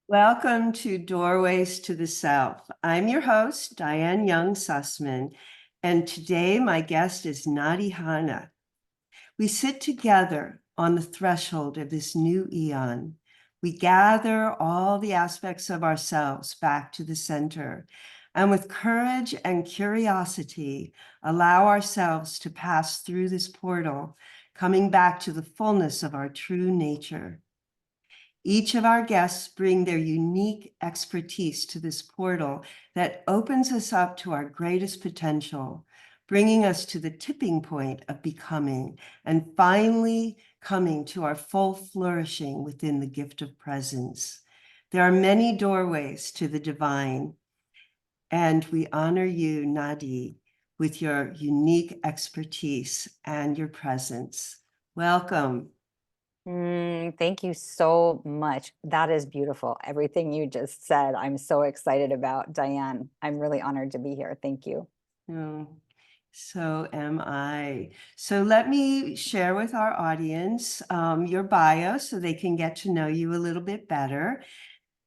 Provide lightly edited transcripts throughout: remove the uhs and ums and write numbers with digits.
Welcome to Doorways to the Self. I'm your host, Diane Young Sussman, and today my guest is Nadi Hana. We sit together on the threshold of this new eon. We gather all the aspects of ourselves back to the center, and with courage and curiosity, allow ourselves to pass through this portal, coming back to the fullness of our true nature. Each of our guests bring their unique expertise to this portal that opens us up to our greatest potential, bringing us to the tipping point of becoming and finally coming to our full flourishing within the gift of presence. There are many doorways to the divine, and we honor you, Nadi, with your unique expertise and your presence. Welcome. Thank you so much. That is beautiful. Everything you just said, I'm so excited about, Diane. I'm really honored to be here. Thank you. Oh, so am I. So let me share with our audience your bio so they can get to know you a little bit better,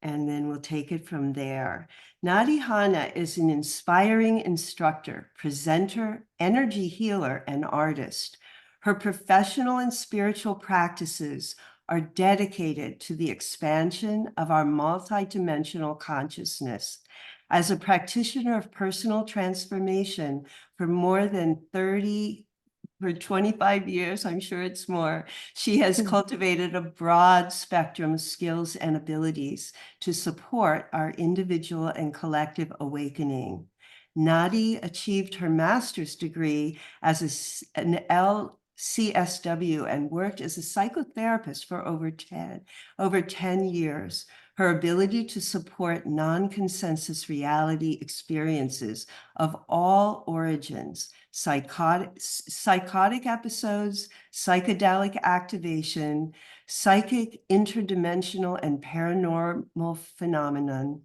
and then we'll take it from there. Nadi Hana is an inspiring instructor, presenter, energy healer, and artist. Her professional and spiritual practices are dedicated to the expansion of our multidimensional consciousness. As a practitioner of personal transformation for more than 25 years, I'm sure it's more, she has cultivated a broad spectrum of skills and abilities to support our individual and collective awakening. Nadi achieved her master's degree as an LCSW and worked as a psychotherapist for over 10 years. Her ability to support non-consensus reality experiences of all origins, psychotic episodes, psychedelic activation, psychic, interdimensional, and paranormal phenomenon,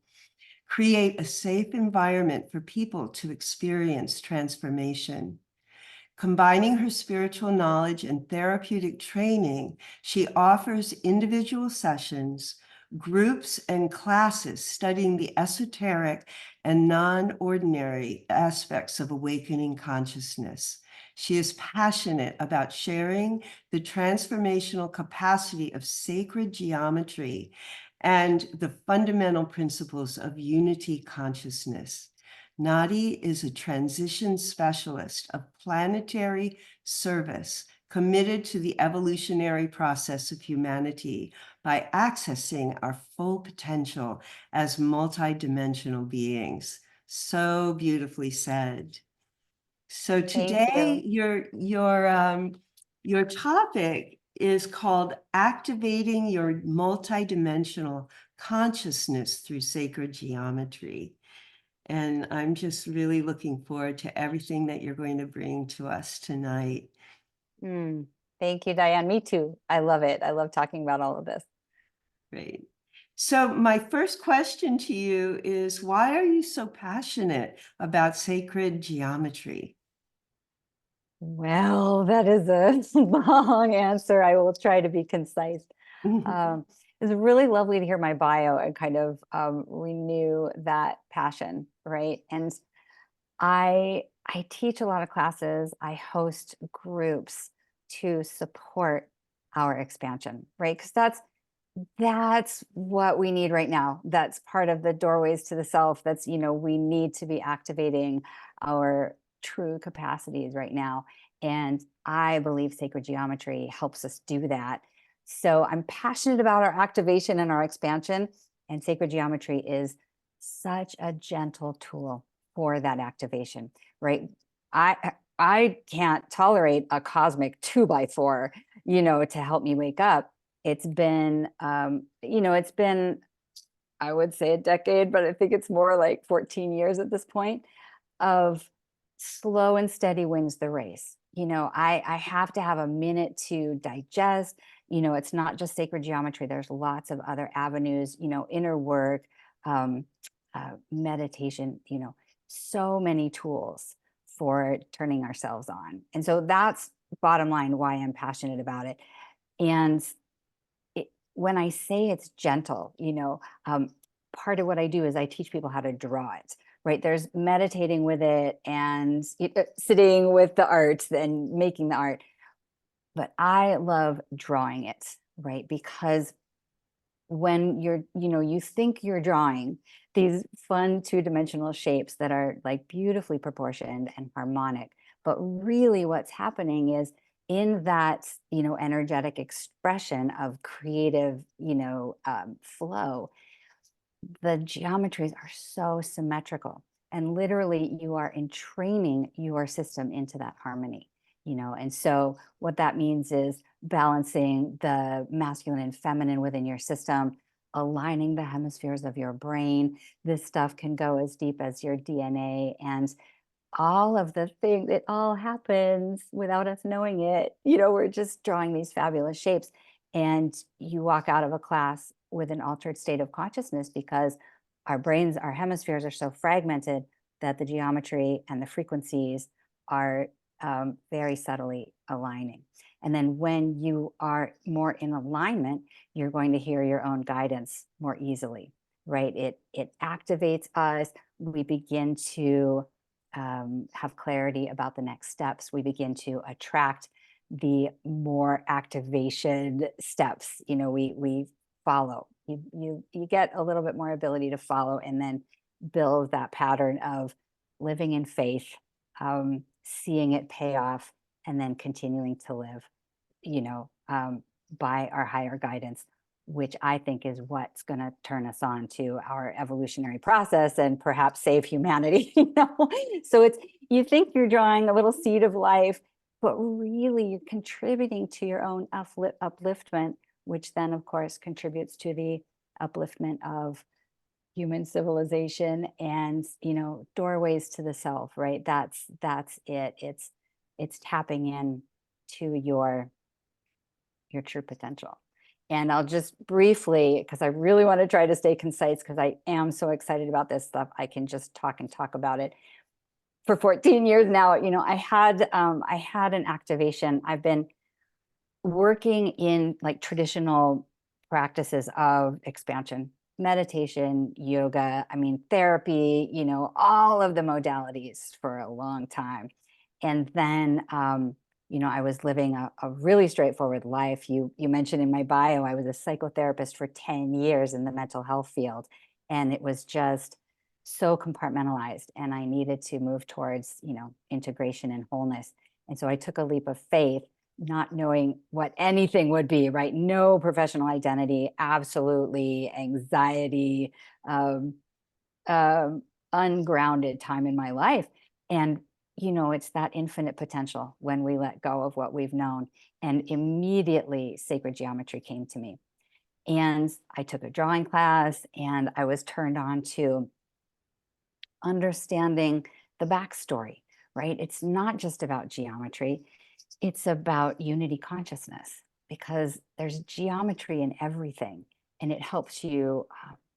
create a safe environment for people to experience transformation. Combining her spiritual knowledge and therapeutic training, she offers individual sessions, groups, and classes studying the esoteric and non-ordinary aspects of awakening consciousness. She is passionate about sharing the transformational capacity of sacred geometry and the fundamental principles of unity consciousness. Nadi is a transition specialist of planetary service committed to the evolutionary process of humanity by accessing our full potential as multidimensional beings. So beautifully said. So Thank today, you. your topic is called Activating Your Multidimensional Consciousness Through Sacred Geometry. And I'm just really looking forward to everything that you're going to bring to us tonight. Mm, Thank you, Diane. Me too. I love it. I love talking about all of this. Great. So my first question to you is, why are you so passionate about sacred geometry? Well, that is a long answer. I will try to be concise. Um, it's really lovely to hear my bio and kind of renew that passion, right? And I teach a lot of classes. I host groups to support our expansion, right? Because that's what we need right now. That's part of the doorways to the self. That's, we need to be activating our true capacities right now. And I believe sacred geometry helps us do that. So I'm passionate about our activation and our expansion. And sacred geometry is such a gentle tool for that activation, right? I can't tolerate a cosmic 2x4, to help me wake up. It's been, I would say a decade, but I think it's more like 14 years at this point of slow and steady wins the race. I have to have a minute to digest. It's not just sacred geometry. There's lots of other avenues, inner work, meditation, so many tools for turning ourselves on. And so that's bottom line why I'm passionate about it. And when I say it's gentle, part of what I do is I teach people how to draw it, right? There's meditating with it and sitting with the art and making the art. But I love drawing it, right? Because when you think you're drawing these fun two-dimensional shapes that are like beautifully proportioned and harmonic, but really what's happening is in that, energetic expression of creative, flow, the geometries are so symmetrical, and literally you are entraining your system into that harmony. And so what that means is balancing the masculine and feminine within your system, aligning the hemispheres of your brain. This stuff can go as deep as your DNA, and all of the things, it all happens without us knowing it. We're just drawing these fabulous shapes, and you walk out of a class with an altered state of consciousness because our brains, our hemispheres are so fragmented that the geometry and the frequencies are very subtly aligning. And then when you are more in alignment, you're going to hear your own guidance more easily, right? It activates us. We begin to have clarity about the next steps. We begin to attract the more activation steps. We follow. You get a little bit more ability to follow, and then build that pattern of living in faith, seeing it pay off, and then continuing to live, by our higher guidance, which I think is what's going to turn us on to our evolutionary process and perhaps save humanity. So you think you're drawing a little seed of life, but really you're contributing to your own upliftment, which then of course contributes to the upliftment of human civilization and doorways to the self, right? That's it. It's tapping in to your true potential. And I'll just briefly, because I really want to try to stay concise, because I am so excited about this stuff, I can just talk about it. For 14 years now, I had an activation. I've been working in like traditional practices of expansion, meditation, yoga, therapy, all of the modalities for a long time. And then I was living a really straightforward life. You mentioned in my bio, I was a psychotherapist for 10 years in the mental health field. And it was just so compartmentalized. And I needed to move towards, integration and wholeness. And so I took a leap of faith, not knowing what anything would be, right? No professional identity, absolutely anxiety, ungrounded time in my life. And it's that infinite potential when we let go of what we've known. And immediately sacred geometry came to me. And I took a drawing class, and I was turned on to understanding the backstory, right? It's not just about geometry, it's about unity consciousness, because there's geometry in everything, and it helps you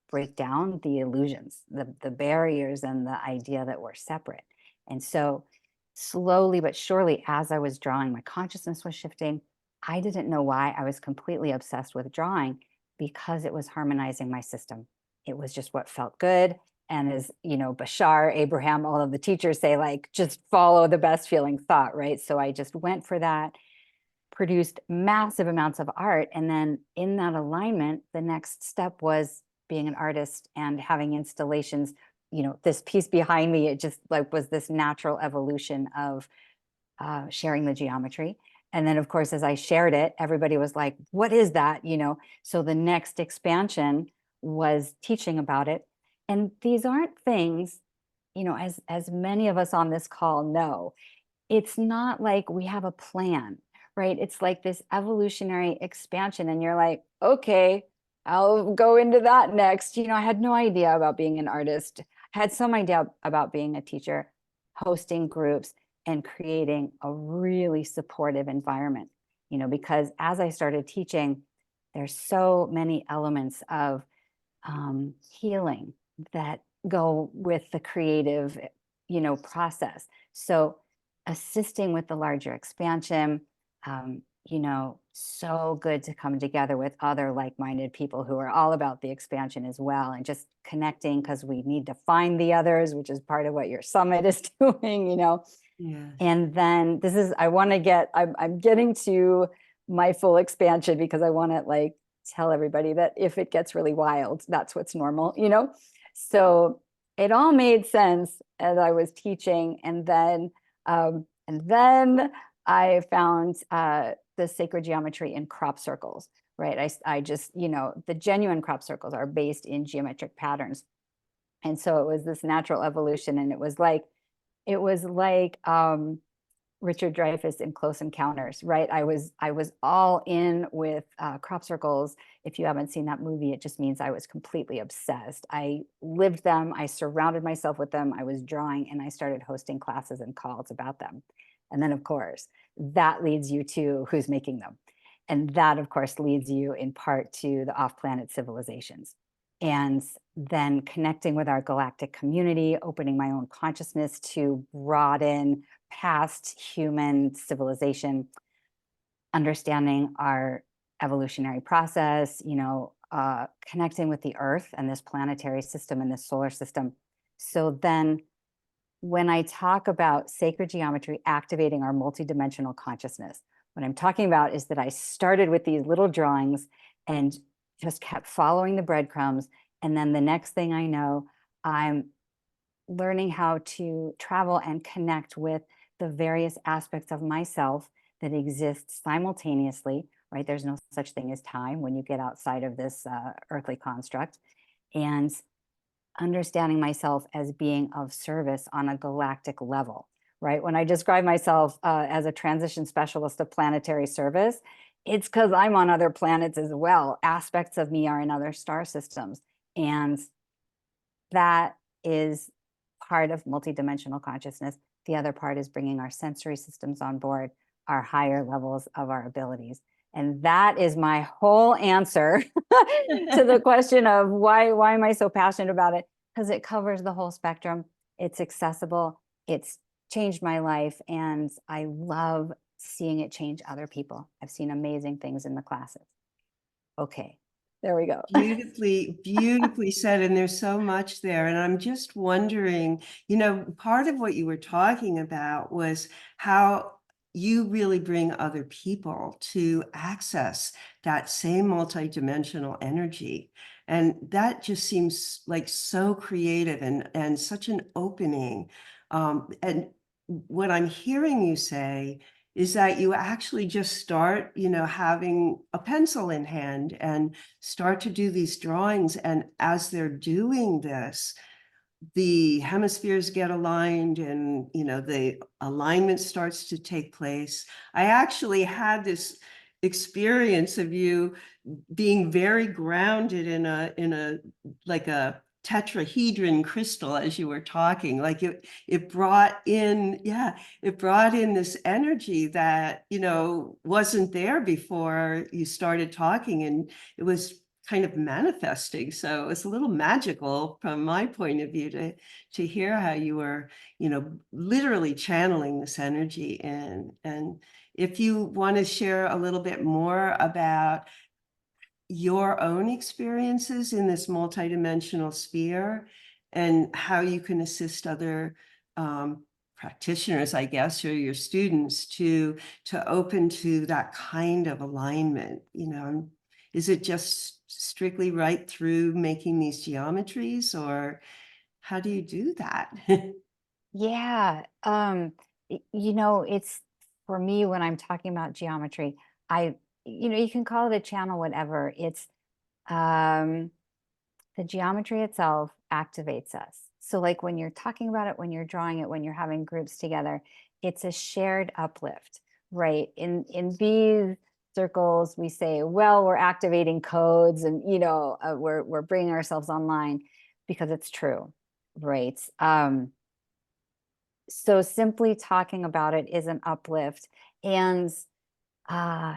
break down the illusions, the barriers, and the idea that we're separate. And so slowly but surely, as I was drawing, my consciousness was shifting. I didn't know why I was completely obsessed with drawing, because it was harmonizing my system. It was just what felt good. And as Bashar, Abraham, all of the teachers say, like, just follow the best feeling thought, right? So I just went for that, produced massive amounts of art. And then in that alignment, the next step was being an artist and having installations. This piece behind me, it just like was this natural evolution of sharing the geometry. And then of course, as I shared it, everybody was like, what is that? So the next expansion was teaching about it. And these aren't things, as many of us on this call know, it's not like we have a plan, right? It's like this evolutionary expansion, and you're like, okay, I'll go into that next. I had no idea about being an artist. I had some idea about being a teacher, hosting groups, and creating a really supportive environment, because as I started teaching, there's so many elements of healing that go with the creative, process. So assisting with the larger expansion, you know, so good to come together with other like-minded people who are all about the expansion as well, and just connecting, because we need to find the others, which is part of what your summit is doing, you know. Yes. And then this is, I'm getting to my full expansion, because I want to like tell everybody that if it gets really wild, that's what's normal, you know? So it all made sense as I was teaching. And then I found the sacred geometry in crop circles, right? I just, you know, the genuine crop circles are based in geometric patterns. And so it was this natural evolution. And it was like Richard Dreyfuss in Close Encounters, right? I was all in with crop circles. If you haven't seen that movie, it just means I was completely obsessed. I lived them. I surrounded myself with them. I was drawing, and I started hosting classes and calls about them. And then, of course, that leads you to who's making them. And that, of course, leads you in part to the off-planet civilizations. And then connecting with our galactic community, opening my own consciousness to broaden past human civilization, understanding our evolutionary process, you know, connecting with the Earth and this planetary system and this solar system. So then when I talk about sacred geometry activating our multidimensional consciousness, what I'm talking about is that I started with these little drawings and just kept following the breadcrumbs. And then the next thing I know, I'm learning how to travel and connect with the various aspects of myself that exist simultaneously, right? There's no such thing as time when you get outside of this earthly construct. And understanding myself as being of service on a galactic level, right? When I describe myself as a transition specialist of planetary service, it's because I'm on other planets as well. Aspects of me are in other star systems. And that is part of multidimensional consciousness. The other part is bringing our sensory systems on board, our higher levels of our abilities. And that is my whole answer to the question of why am I so passionate about it? Because it covers the whole spectrum. It's accessible. It's changed my life. And I love seeing it change other people. I've seen amazing things in the classes. Okay, there we go. Beautifully, beautifully said. And there's so much there. And I'm just wondering, you know, part of what you were talking about was how you really bring other people to access that same multidimensional energy. And that just seems like so creative and such an opening. And what I'm hearing you say is that you actually just start, you know, having a pencil in hand and start to do these drawings. And as they're doing this, the hemispheres get aligned and, you know, the alignment starts to take place. I actually had this experience of you being very grounded in a like a tetrahedron crystal as you were talking. Like it brought in, yeah, it brought in this energy that, you know, wasn't there before you started talking, and it was kind of manifesting. So it's a little magical from my point of view to hear how you were, you know, literally channeling this energy in. And if you want to share a little bit more about your own experiences in this multidimensional sphere and how you can assist other practitioners, I guess, or your students to open to that kind of alignment, you know, is it just strictly right through making these geometries, or how do you do that? Yeah. You know, it's for me when I'm talking about geometry, you know, you can call it a channel, whatever. It's um, the geometry itself activates us. So like when you're talking about it, when you're drawing it, when you're having groups together, it's a shared uplift, right? In these circles, we say, well, we're activating codes and, you know, we're bringing ourselves online because it's true, right? So simply talking about it is an uplift. And uh,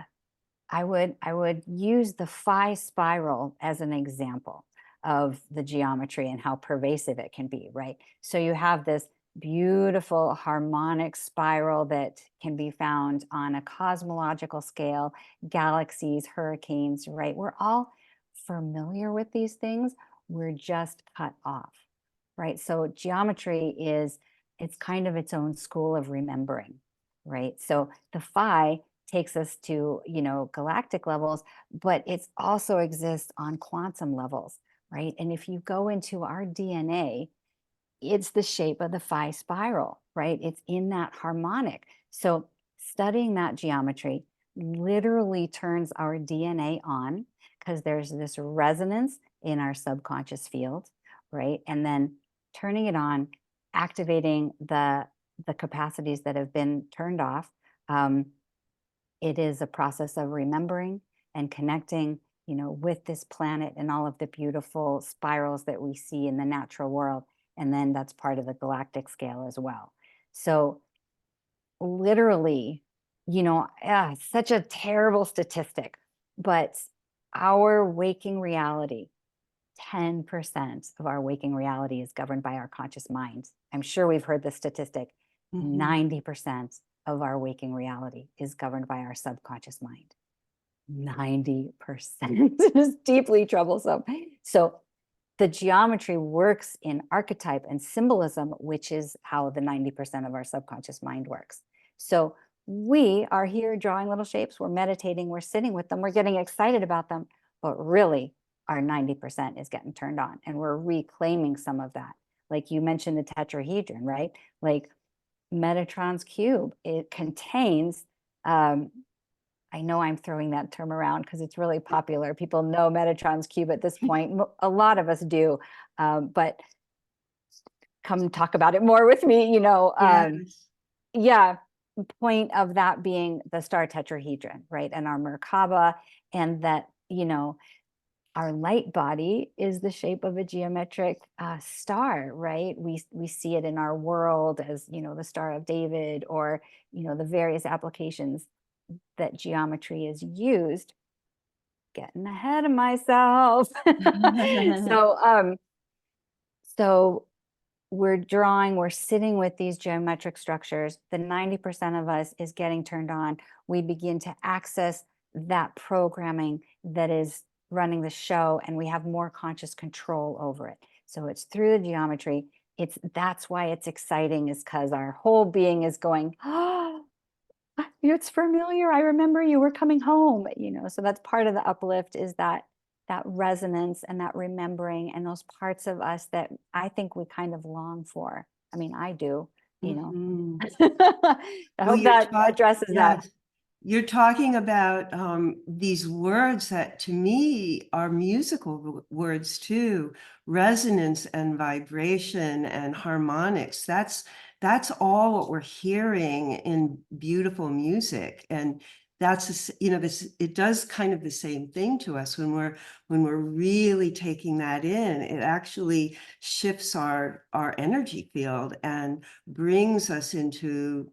I would use the phi spiral as an example of the geometry and how pervasive it can be, right? So you have this beautiful harmonic spiral that can be found on a cosmological scale, galaxies, hurricanes, right? We're all familiar with these things. We're just cut off, right? So geometry is, it's kind of its own school of remembering, right? So the phi takes us to, galactic levels, but it also exists on quantum levels, right? And if you go into our DNA, it's the shape of the phi spiral, right? It's in that harmonic. So studying that geometry literally turns our DNA on, because there's this resonance in our subconscious field, right? And then turning it on, activating the capacities that have been turned off. It is a process of remembering and connecting, with this planet and all of the beautiful spirals that we see in the natural world. And then that's part of the galactic scale as well. So literally, such a terrible statistic, but our waking reality, 10% of our waking reality is governed by our conscious mind. I'm sure we've heard this statistic. 90% of our waking reality is governed by our subconscious mind. 90% is deeply troublesome. So the geometry works in archetype and symbolism, which is how the 90% of our subconscious mind works. So we are here drawing little shapes, we're meditating, we're sitting with them, we're getting excited about them, but really our 90% is getting turned on, and we're reclaiming some of that. Like you mentioned the tetrahedron, right? Like Metatron's cube, it contains, I know I'm throwing that term around because it's really popular. People know Metatron's cube at this point. A lot of us do, but come talk about it more with me, Yes. yeah, point of that being the star tetrahedron, right? And our Merkaba, and that, our light body is the shape of a geometric star, right? We see it in our world as, the Star of David, or, the various applications that geometry is used. Getting ahead of myself. So we're sitting with these geometric structures. The 90% of us is getting turned on. We begin to access that programming that is running the show, and we have more conscious control over it. So it's through the geometry. That's why it's exciting, is because our whole being is going, oh, it's familiar. I remember you were coming home, so that's part of the uplift, is that resonance and that remembering, and those parts of us that I think we kind of long for. I mean, I do, Mhm. I Well, hope that addresses that. yes, you're talking about these words that to me are musical words too: resonance and vibration and harmonics. That's all what we're hearing in beautiful music, and that's this. It does kind of the same thing to us when we're really taking that in. It actually shifts our energy field and brings us into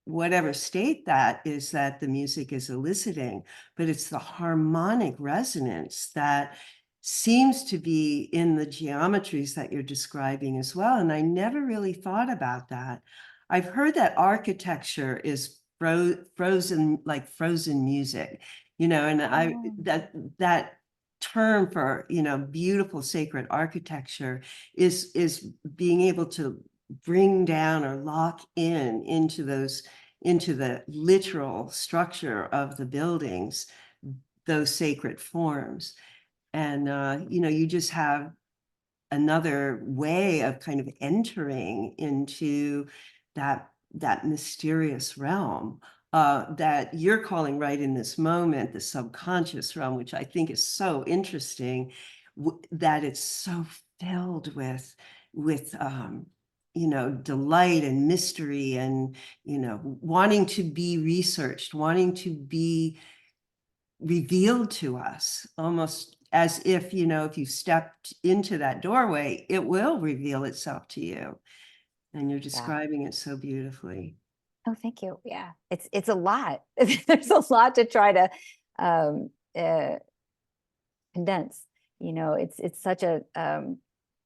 whatever state that is that the music is eliciting, but it's the harmonic resonance that seems to be in the geometries that you're describing as well. And I never really thought about that. I've heard that architecture is frozen, like frozen music, and that term for, beautiful sacred architecture is being able to bring down or lock into the literal structure of the buildings, those sacred forms. And you just have another way of kind of entering into that mysterious realm that you're calling right in this moment the subconscious realm, which I think is so interesting, that it's so filled with delight and mystery, and wanting to be researched, wanting to be revealed to us, almost as if, if you stepped into that doorway, it will reveal itself to you. And you're Yeah. describing it so beautifully. Oh, thank you. Yeah, it's a lot. There's a lot to try to condense. It's such a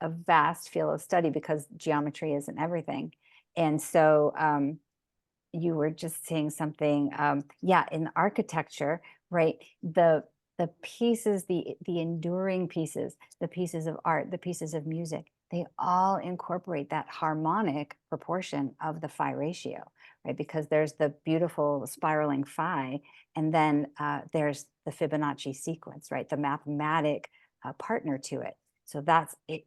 a vast field of study because geometry isn't everything. And so you were just saying something, yeah, in architecture, right? The pieces, the enduring pieces, the pieces of art, the pieces of music, they all incorporate that harmonic proportion of the phi ratio, right? Because there's the beautiful spiraling phi, and then there's the Fibonacci sequence, right? The mathematic partner to it. So that's it.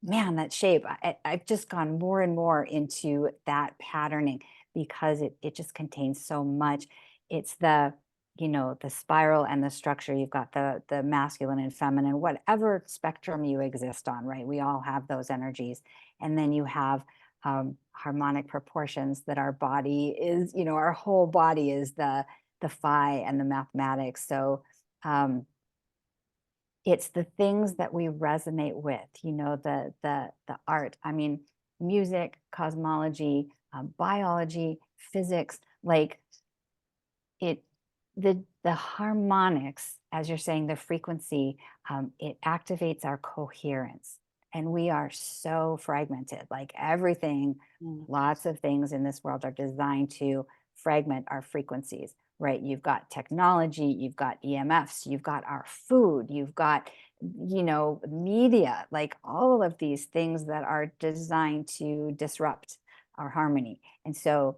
Man, that shape, I've just gone more and more into that patterning because it just contains so much. It's the, you know, the spiral and the structure. You've got the masculine and feminine, whatever spectrum you exist on, right? We all have those energies. And then you have harmonic proportions that our body is, you know, our whole body is the phi and the mathematics. So it's the things that we resonate with, you know, the art. I mean, music, cosmology, biology, physics, like it, the harmonics, as you're saying, the frequency, it activates our coherence. And we are so fragmented, like everything, lots of things in this world are designed to fragment our frequencies, right? You've got technology, you've got EMFs, you've got our food, you've got, you know, media, like all of these things that are designed to disrupt our harmony. And so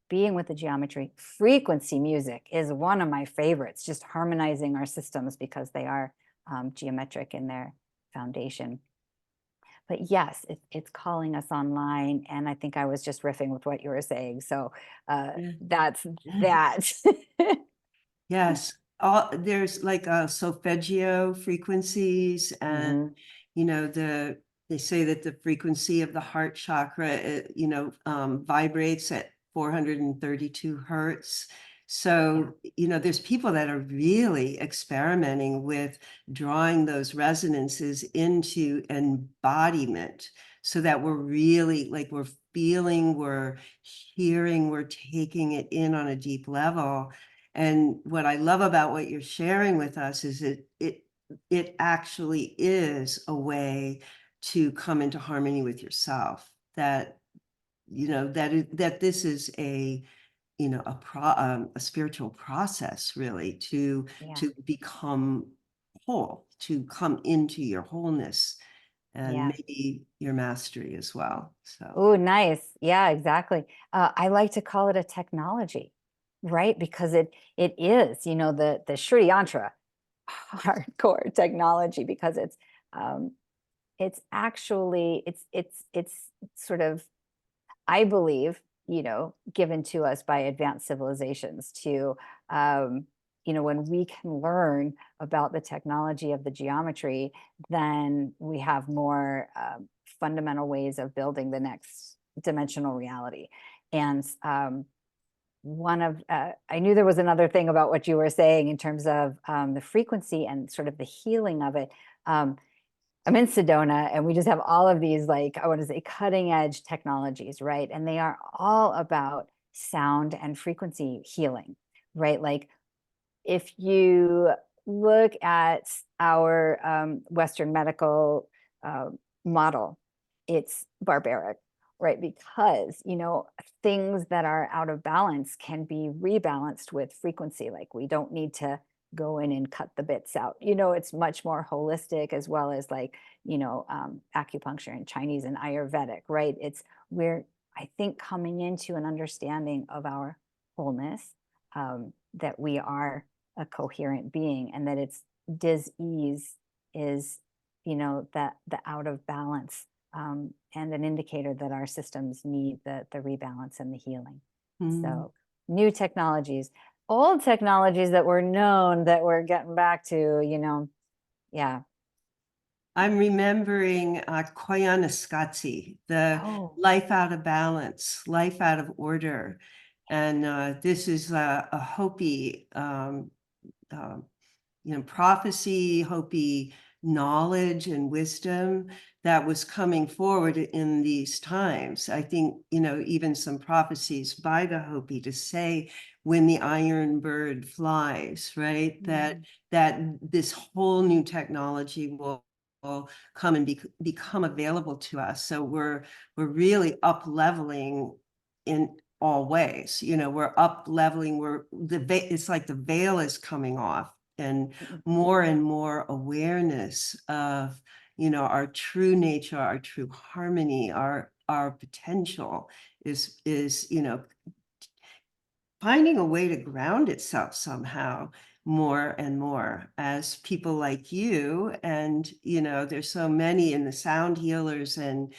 being with the geometry, frequency music is one of my favorites, just harmonizing our systems because they are geometric in their foundation. But yes, it's calling us online. And I think I was just riffing with what you were saying. So that's that. Yes, there's like solfeggio frequencies, and Mhm. you know they say that the frequency of the heart chakra, vibrates at 432 hertz. So, you know, there's people that are really experimenting with drawing those resonances into embodiment so that we're really like we're feeling, we're hearing, we're taking it in on a deep level. And what I love about what you're sharing with us is it actually is a way to come into harmony with yourself. That you know that this is a a spiritual process, really, to Yeah. become whole, to come into your wholeness, and Yeah. maybe your mastery as well. So Oh, nice. Yeah, exactly. I like to call it a technology, right? Because it is, you know, the Sri Yantra hardcore technology because it's actually it's sort of, I believe, you know, given to us by advanced civilizations to, you know, when we can learn about the technology of the geometry, then we have more fundamental ways of building the next dimensional reality. And I knew there was another thing about what you were saying in terms of the frequency and sort of the healing of it. I'm in Sedona and we just have all of these, like, I want to say cutting edge technologies, right? And they are all about sound and frequency healing, right? Like if you look at our Western medical uh, model, it's barbaric, right? Because, you know, things that are out of balance can be rebalanced with frequency. Like we don't need to go in and cut the bits out. You know, it's much more holistic, as well as like, you know, acupuncture and Chinese and Ayurvedic, right? It's we're, I think, coming into an understanding of our wholeness, that we are a coherent being, and that it's dis-ease is, you know, that the out of balance, and an indicator that our systems need the rebalance and the healing. So new technologies, old technologies that were known that we're getting back to, you know, yeah. I'm remembering Koyaanisqatsi, the Oh, life out of balance, life out of order. And this is a Hopi, prophecy, Hopi knowledge and wisdom that was coming forward in these times. I think, you know, even some prophecies by the Hopi to say when the iron bird flies, right? That this whole new technology will come and become available to us. So we're really up leveling in all ways. You know, we're up leveling, it's like the veil is coming off, and more awareness of, you know, our true nature, our true harmony, our potential is, you know, finding a way to ground itself somehow more and more, as people like you. And, you know, there's so many in the sound healers, and,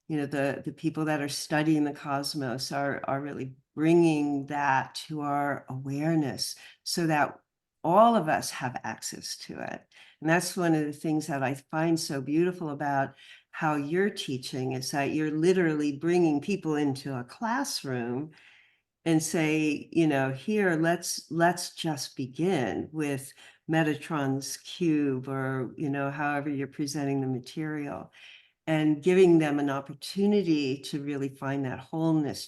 you know, the people that are studying the cosmos are really bringing that to our awareness so that all of us have access to it. And that's one of the things that I find so beautiful about how you're teaching, is that you're literally bringing people into a classroom and say, you know, here, let's just begin with Metatron's cube, or, you know, however you're presenting the material, and giving them an opportunity to really find that wholeness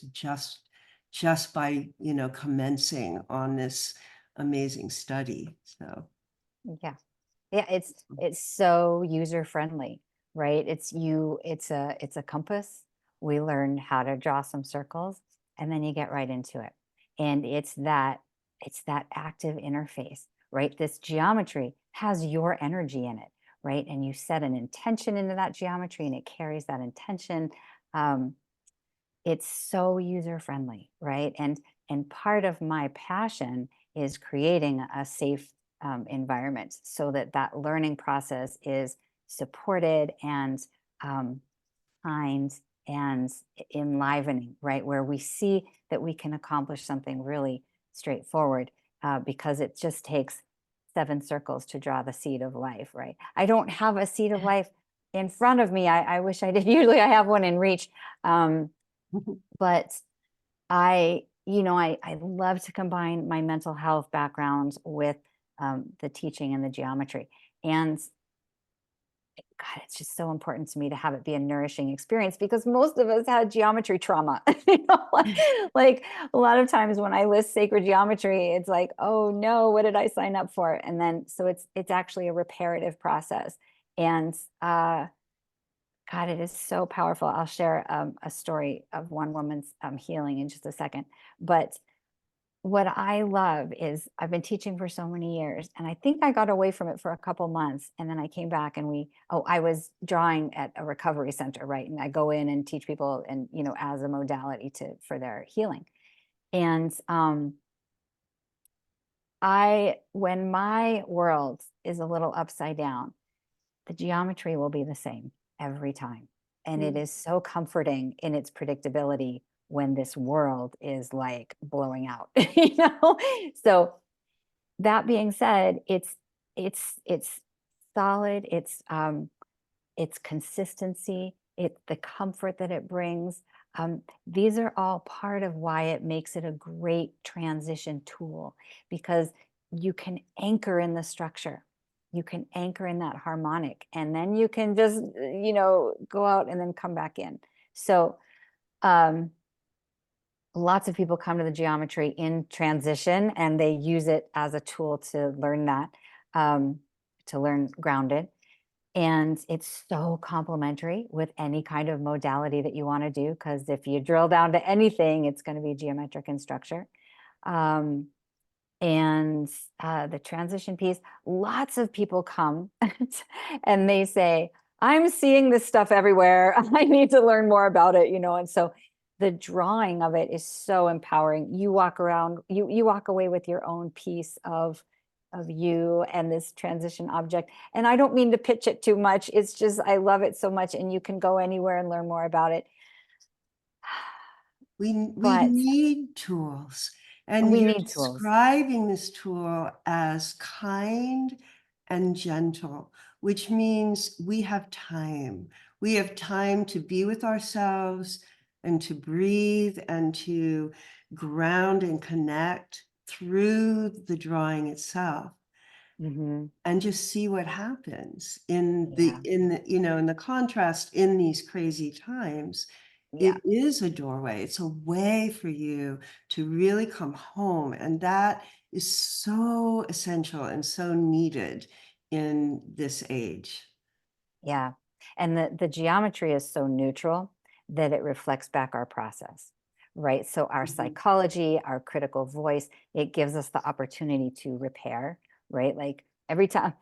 just by, you know, commencing on this amazing study. So Yeah. Yeah, it's so user friendly, right? It's a compass. We learn how to draw some circles, and then you get right into it. And it's that active interface, right? This geometry has your energy in it, right? And you set an intention into that geometry, and it carries that intention. Um, it's so user friendly, right? And part of my passion is creating a safe environment so that that learning process is supported and um, kind and enlivening, right? Where we see that we can accomplish something really straightforward, because it just takes 7 circles to draw the seed of life, right? I don't have a seed of life in front of me. I wish I did. Usually I have one in reach. But I love to combine my mental health background with the teaching and the geometry. And God, it's just so important to me to have it be a nourishing experience, because most of us had geometry trauma. Like a lot of times when I list sacred geometry, it's like, oh no, what did I sign up for? And then so it's actually a reparative process. And God, it is so powerful. I'll share a story of one woman's healing in just a second. But what I love is I've been teaching for so many years, and I think I got away from it for a couple months. And then I came back, and I was drawing at a recovery center, right? And I go in and teach people, and, you know, as a modality for their healing. And when my world is a little upside down, the geometry will be the same every time. And it is so comforting in its predictability when this world is like blowing out, you know? So that being said, it's solid, it's consistency, it's the comfort that it brings. These are all part of why it makes it a great transition tool, because you can anchor in the structure. You can anchor in that harmonic, and then you can just, go out and then come back in. So lots of people come to the geometry in transition, and they use it as a tool to learn that, to learn grounded. And it's so complementary with any kind of modality that you want to do, because if you drill down to anything, it's going to be geometric in structure. And the transition piece, lots of people come and they say, I'm seeing this stuff everywhere. I need to learn more about it, and so the drawing of it is so empowering. You walk around, you walk away with your own piece of you and this transition object. And I don't mean to pitch it too much. It's just, I love it so much, and you can go anywhere and learn more about it. We But need tools, and we you're need tools. describing this tool as kind and gentle, which means we have time. We have time to be with ourselves, and to breathe, and to ground and connect through the drawing itself, Mhm. and just see what happens in Yeah. in the contrast in these crazy times. Yeah. It is a doorway. It's a way for you to really come home. And that is so essential and so needed in this age. Yeah. And the geometry is so neutral that it reflects back our process, right? So our psychology, our critical voice, it gives us the opportunity to repair, right? Like every time,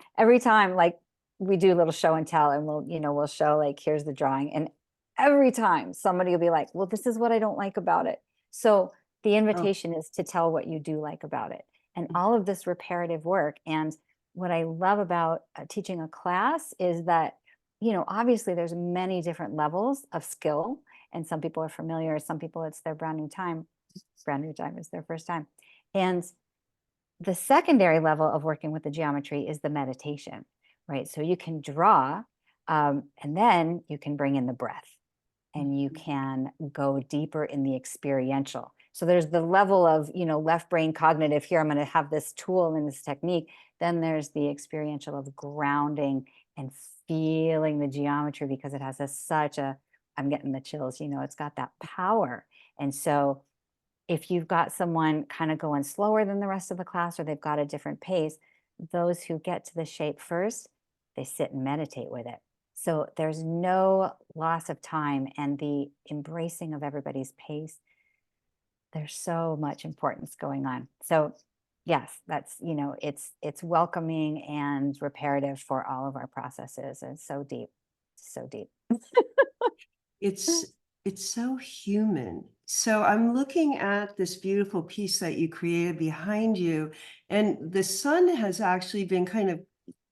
like we do a little show and tell, and we'll show like, here's the drawing. And every time somebody will be like, well, this is what I don't like about it. So the Oh, invitation is to tell what you do like about it. And all of this reparative work. And what I love about teaching a class is that, obviously there's many different levels of skill, and some people are familiar, some people it's their brand new time is their first time. And the secondary level of working with the geometry is the meditation, right? So you can draw, and then you can bring in the breath, and you can go deeper in the experiential. So there's the level of, left brain cognitive. Here, I'm going to have this tool and this technique. Then there's the experiential of grounding and feeling the geometry, because it has I'm getting the chills, it's got that power. And so if you've got someone kind of going slower than the rest of the class, or they've got a different pace, those who get to the shape first, they sit and meditate with it. So there's no loss of time, and the embracing of everybody's pace. There's so much importance going on. So yes, that's, it's welcoming and reparative for all of our processes. And so deep, so deep. it's it's so human. So I'm looking at this beautiful piece that you created behind you, and the sun has actually been kind of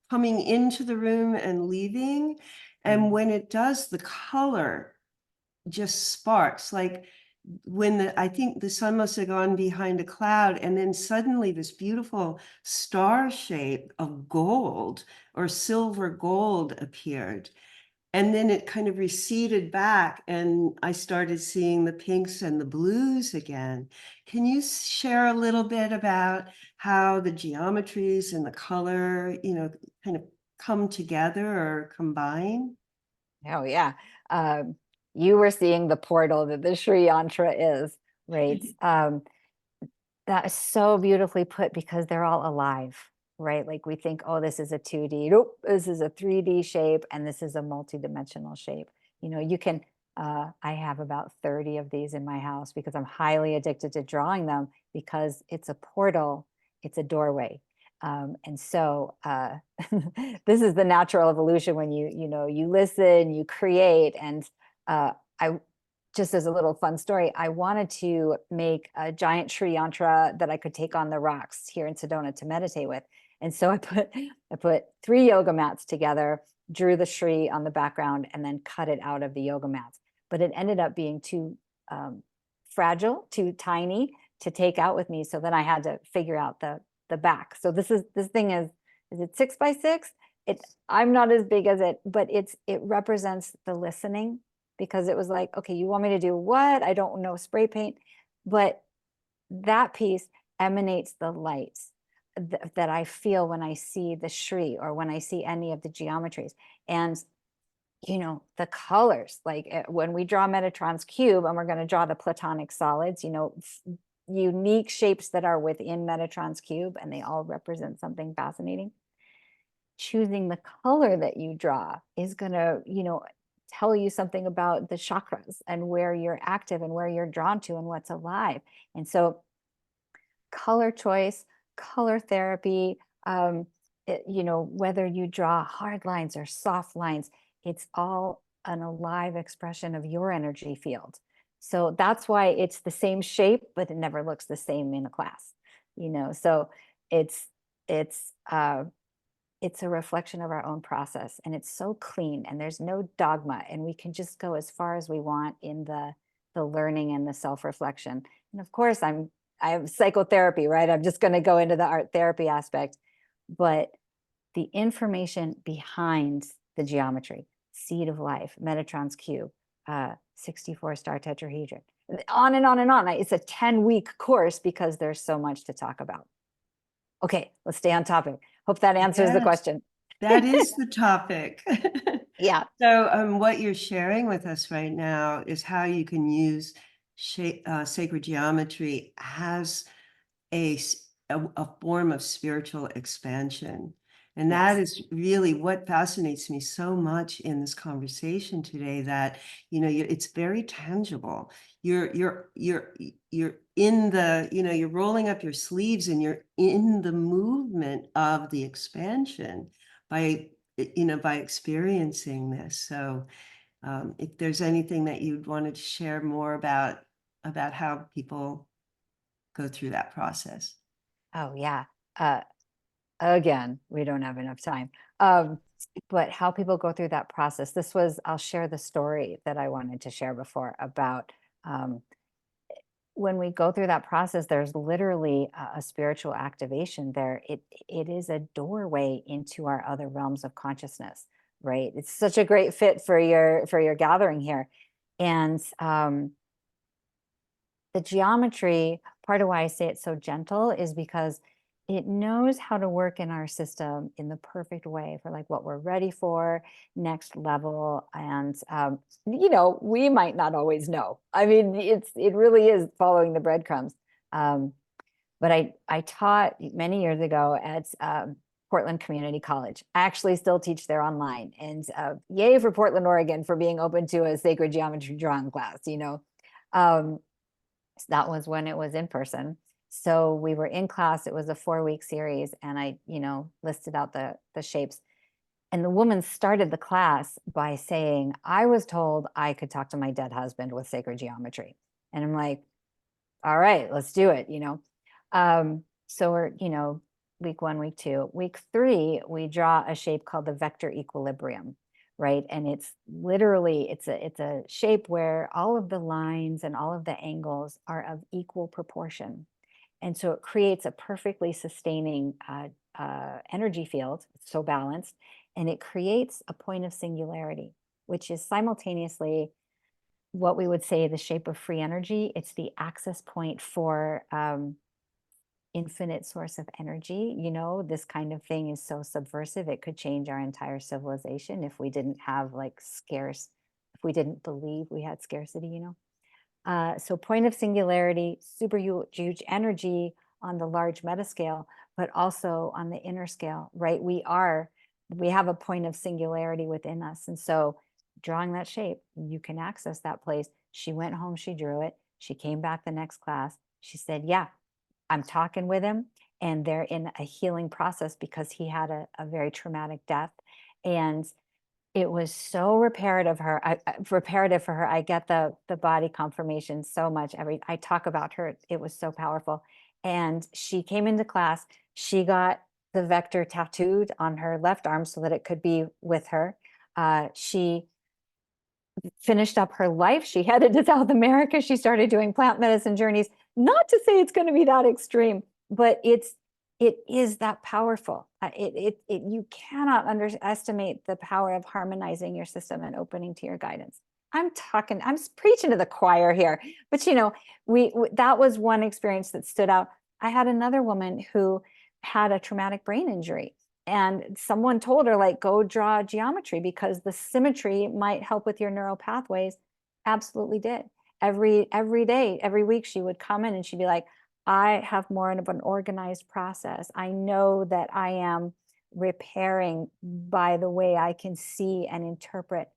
coming into the room and leaving. And when it does, the color just sparks. Like I think the sun must have gone behind a cloud, and then suddenly this beautiful star shape of gold or silver gold appeared. And then it kind of receded back, and I started seeing the pinks and the blues again. Can you share a little bit about how the geometries and the color, kind of come together or combine? Oh yeah. Um, you were seeing the portal that the Sri Yantra is, right? That is so beautifully put, because they're all alive, right? Like we think, oh, this is a 2D. Nope, this is a 3D shape, and this is a multidimensional shape. You can, I have about 30 of these in my house, because I'm highly addicted to drawing them, because it's a portal, it's a doorway. And so this is the natural evolution when you listen, you create. And I just as a little fun story, I wanted to make a giant tree yantra that I could take on the rocks here in Sedona to meditate with. And so I put 3 yoga mats together, drew the Shri on the background, and then cut it out of the yoga mats. But it ended up being too fragile, too tiny to take out with me. So then I had to figure out the back. So this thing is it 6 by 6? I'm not as big as it, but it represents the listening, because it was like, okay, you want me to do what? I don't know, spray paint. But that piece emanates the light that I feel when I see the Shri, or when I see any of the geometries. And the colors, like when we draw Metatron's cube, and we're going to draw the platonic solids, unique shapes that are within Metatron's cube, and they all represent something fascinating. Choosing the color that you draw is going to, tell you something about the chakras, and where you're active, and where you're drawn to, and what's alive. And so color choice, color therapy, whether you draw hard lines or soft lines, it's all an alive expression of your energy field. So that's why it's the same shape, but it never looks the same in a class, so it's it's it's a reflection of our own process, and it's so clean, and there's no dogma, and we can just go as far as we want in the learning and the self-reflection. And of course, I have psychotherapy, right? I'm just going to go into the art therapy aspect, but the information behind the geometry, seed of life, Metatron's cube, 64 star tetrahedron, on and on and on. It's a 10-week course, because there's so much to talk about. Okay, let's stay on topic. Hope that answers the Yes, question. that is the topic. Yeah. So what you're sharing with us right now is how you can use sacred geometry as a form of spiritual expansion. And Yes. that is really what fascinates me so much in this conversation today, that, it's very tangible. You're in the, you're rolling up your sleeves and you're in the movement of the expansion by, by experiencing this. So, if there's anything that you'd wanted to share more about how people go through that process. Oh, yeah. Uh, Again, we don't have enough time. But how people go through that process. I'll share the story that I wanted to share before about um, when we go through that process, there's literally a spiritual activation there. It is a doorway into our other realms of consciousness, right? It's such a great fit for your gathering here. And the geometry, part of why I say it's so gentle is because it knows how to work in our system in the perfect way for like what we're ready for, next level. And we might not always know. I mean, it really is following the breadcrumbs. But I taught many years ago at Portland Community College. I actually still teach there online, and yay for Portland, Oregon, for being open to a sacred geometry drawing class. Um, that was when it was in person. So we were in class. It was a 4-week series, and I, listed out the shapes. And the woman started the class by saying, "I was told I could talk to my dead husband with sacred geometry." And I'm like, "All right, let's do it." So we're, week 1, week 2, week 3, we draw a shape called the vector equilibrium, right? And it's literally, it's a shape where all of the lines and all of the angles are of equal proportion. And so it creates a perfectly sustaining energy field. It's so balanced, and it creates a point of singularity, which is simultaneously what we would say the shape of free energy. It's the access point for infinite source of energy. This kind of thing is so subversive. It could change our entire civilization if we didn't have if we didn't believe we had scarcity. So point of singularity, super huge energy on the large metascale, but also on the inner scale, right? We have a point of singularity within us. And so drawing that shape, you can access that place. She went home, she drew it. She came back the next class. She said, "Yeah, I'm talking with him, and they're in a healing process because he had a very traumatic death." And it was so reparative for her. I get the body confirmation so much. I talk about her. It was so powerful. And she came into class. She got the vector tattooed on her left arm so that it could be with her. She finished up her life. She headed to South America. She started doing plant medicine journeys. Not to say it's going to be that extreme, but it is that powerful. You cannot underestimate the power of harmonizing your system and opening to your guidance. I'm preaching to the choir here, but that was one experience that stood out. I had another woman who had a traumatic brain injury, and someone told her, like, go draw geometry because the symmetry might help with your neural pathways. Absolutely did. Every day, every week, she would come in and she'd be like, "I have more of an organized process. I know that I am repairing by the way I can see and interpret."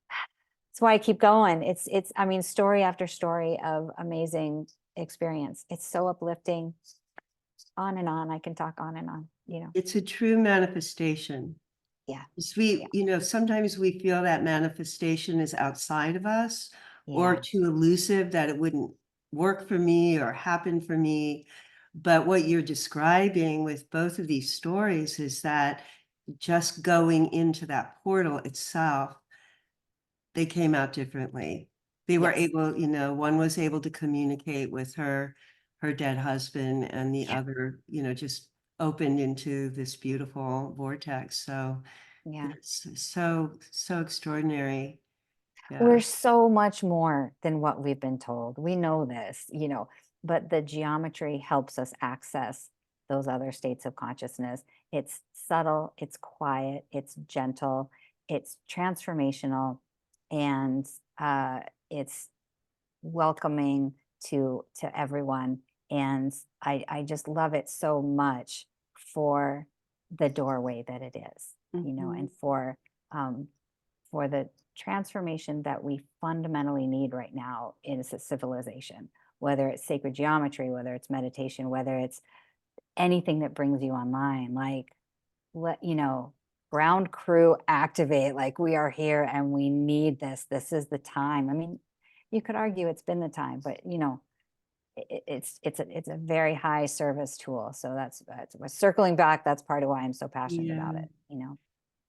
That's why I keep going. I mean, story after story of amazing experience. It's so uplifting. On and on. I can talk on and on. It's a true manifestation. Yeah. We, sometimes we feel that manifestation is outside of us or Yeah. too elusive, that it wouldn't work for me or happen for me. But what you're describing with both of these stories is that just going into that portal itself, they came out differently. They were Yes. able, one was able to communicate with her dead husband, and the Yeah. other, just opened into this beautiful vortex. So Yeah. it's so extraordinary. We're Yeah. so much more than what we've been told. We know this, but the geometry helps us access those other states of consciousness. It's subtle, it's quiet, it's gentle, it's transformational, and it's welcoming to everyone. And I just love it so much for the doorway that it is, Mhm. and um, for the transformation that we fundamentally need right now in a civilization, whether it's sacred geometry, whether it's meditation, whether it's anything that brings you online, like let ground crew activate, like we are here and we need this is the time. I mean, you could argue it's been the time, but it's a very high service tool. So that's we're circling back. That's part of why I'm so passionate about Yeah. it.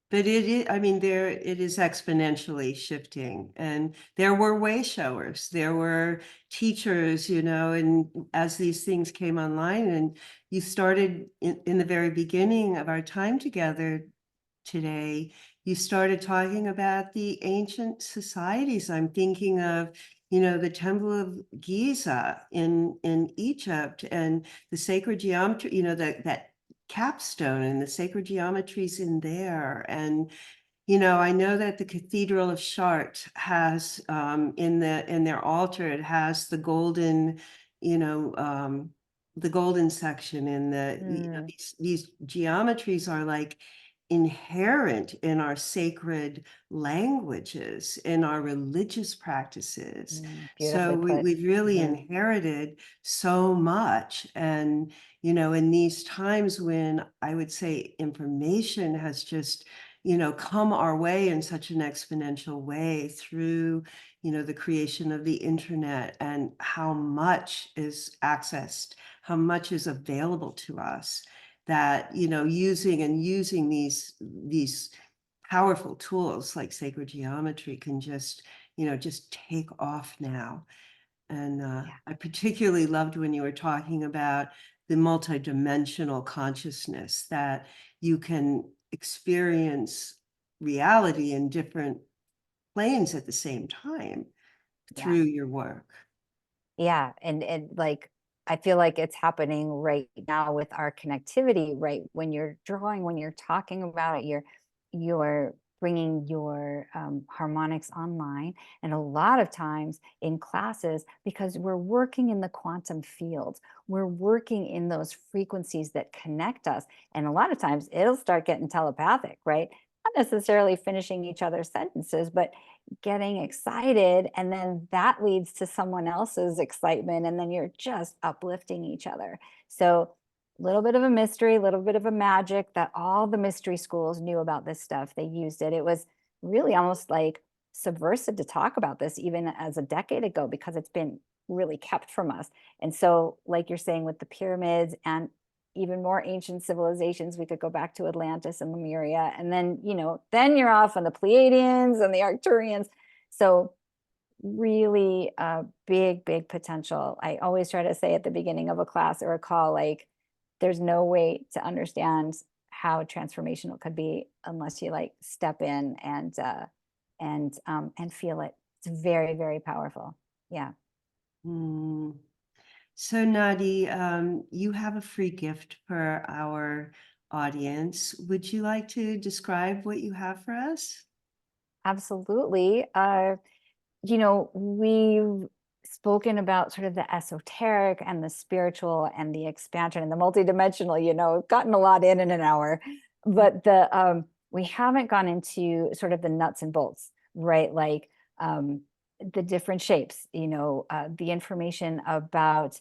But I mean, it is exponentially shifting. And there were way showers, there were teachers, and as these things came online, and you started in the very beginning of our time together today, you started talking about the ancient societies. I'm thinking of, the Temple of Giza in Egypt, and the sacred geometry, that capstone and the sacred geometries in there. And I know that the Cathedral of Chartres has in their altar, it has you know, um, the golden section, and Mm, these geometries are like inherent in our sacred languages, in our religious practices. So beautifully put. we've really Mhm. inherited so much. And, in these times when I would say information has just come our way in such an exponential way through, the creation of the internet, and how much is accessed, how much is available to us, that, using these powerful tools like sacred geometry can just take off now. And Yeah. I particularly loved when you were talking about the multidimensional consciousness, that you can experience reality in different planes at the same time Yeah. through your work. Yeah, and like I feel like it's happening right now with our connectivity, right? When you're drawing, when you're talking about it, you're bringing your harmonics online, and a lot of times in classes, because we're working in the quantum fields, we're working in those frequencies that connect us, and a lot of times it'll start getting telepathic, right? Not necessarily finishing each other's sentences, but getting excited, and then that leads to someone else's excitement, and then you're just uplifting each other. So a little bit of a mystery, a little bit of a magic that all the mystery schools knew about this stuff. They used it. It was really almost like subversive to talk about this even as a decade ago, because it's been really kept from us. And so like you're saying with the pyramids and even more ancient civilizations, we could go back to Atlantis and Lemuria, and then then you're off on the Pleiadians and the Arcturians. So really big potential. I always try to say at the beginning of a class or a call, like there's no way to understand how transformational it could be unless you like step in and feel it. It's very powerful. Yeah. Mm. So Nadi, you have a free gift for our audience. Would you like to describe what you have for us? Absolutely. We've spoken about sort of the esoteric and the spiritual and the expansion and the multidimensional, gotten a lot in an hour, but we haven't gone into sort of the nuts and bolts, right? Like the different shapes, the information about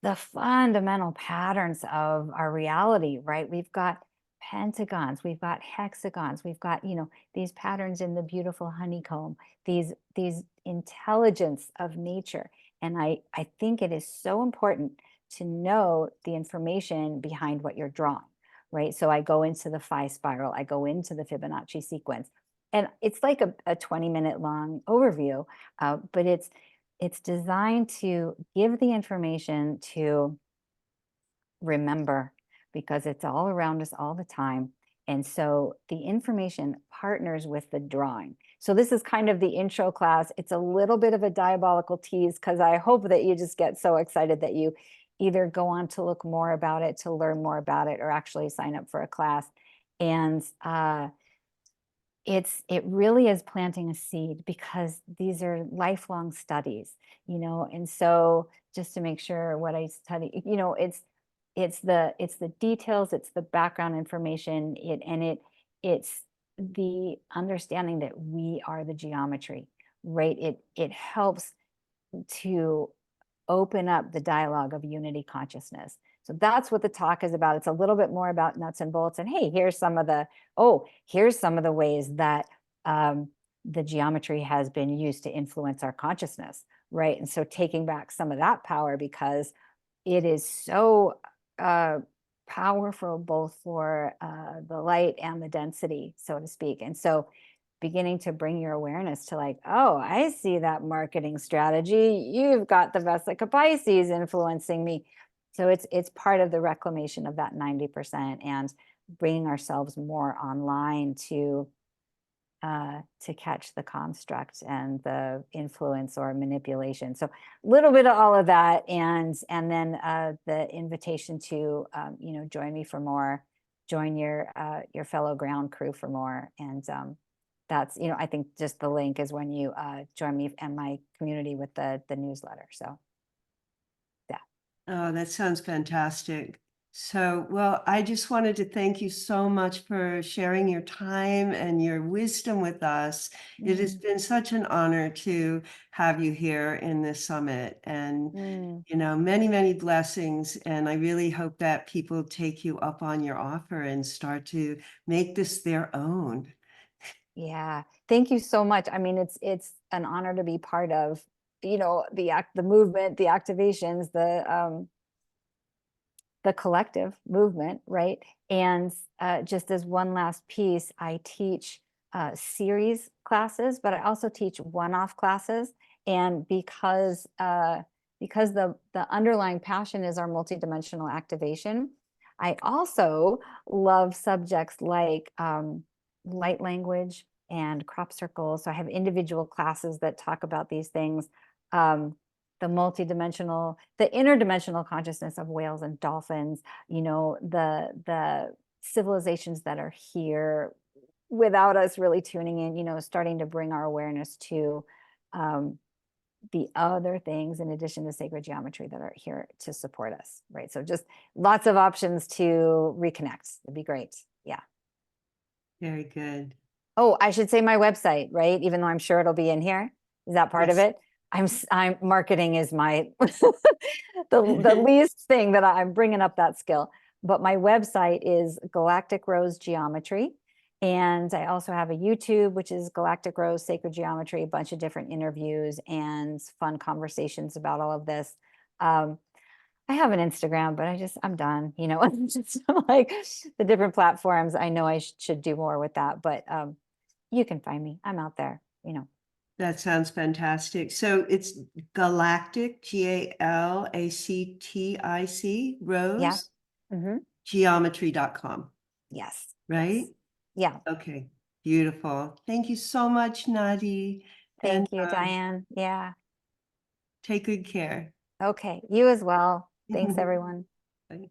the fundamental patterns of our reality, right? We've got pentagons, we've got hexagons, we've got, these patterns in the beautiful honeycomb, these intelligence of nature. And I think it is so important to know the information behind what you're drawing, right? So I go into the phi spiral, I go into the Fibonacci sequence, and it's like a 20-minute long overview, but it's designed to give the information to remember, because it's all around us all the time. And so the information partners with the drawing. So this is kind of the intro class. It's a little bit of a diabolical tease, because I hope that you just get so excited that you either go on to look more about it, to learn more about it, or actually sign up for a class. And it really is planting a seed, because these are lifelong studies, and so just to make sure what I study, it's it's the details, it's the background information, it's the understanding that we are the geometry, right? It helps to open up the dialogue of unity consciousness. So that's what the talk is about. It's a little bit more about nuts and bolts. And hey, here's some of the ways that the geometry has been used to influence our consciousness, right? And so taking back some of that power, because it is so powerful both for the light and the density, so to speak. And so beginning to bring your awareness to like, oh, I see that marketing strategy. You've got the Vesica Pisces influencing me. So it's part of the reclamation of that 90% and bringing ourselves more online to catch the construct and the influence or manipulation. So a little bit of all of that, and then the invitation to join me for more, join your fellow ground crew for more, and that's, I think just the link is when you join me and my community with the newsletter. So yeah. Oh, that sounds fantastic. So, well, I just wanted to thank you so much for sharing your time and your wisdom with us. It has been such an honor to have you here in this summit, and many, many blessings. And I really hope that people take you up on your offer and start to make this their own. Yeah, thank you so much. I mean, it's an honor to be part of, the movement, the activations, the collective movement, right? And just as one last piece, I teach series classes, but I also teach one-off classes. And because the underlying passion is our multidimensional activation, I also love subjects like light language and crop circles. So I have individual classes that talk about these things. The multidimensional, the interdimensional consciousness of whales and dolphins, the civilizations that are here without us really tuning in, starting to bring our awareness to the other things in addition to sacred geometry that are here to support us, right? So just lots of options to reconnect. It'd be great. Yeah. Very good. Oh, I should say my website, right? Even though I'm sure it'll be in here. Is that part of Yes. it? I'm marketing is my the least thing that I'm bringing up that skill. But my website is Galactic Rose Geometry. And I also have a YouTube, which is Galactic Rose Sacred Geometry, a bunch of different interviews and fun conversations about all of this. I have an Instagram, but I'm done, just like the different platforms. I know I should do more with that, but you can find me. I'm out there, That sounds fantastic. So it's Galactic, Galactic, Yeah. Rose, Mm-hmm. geometry.com, Yes. right? Yes. Yeah. Okay, beautiful. Thank you so much, Nadi. And Thank you, Diane. Yeah. take good care. Okay. You as well. Thanks, everyone. Bye.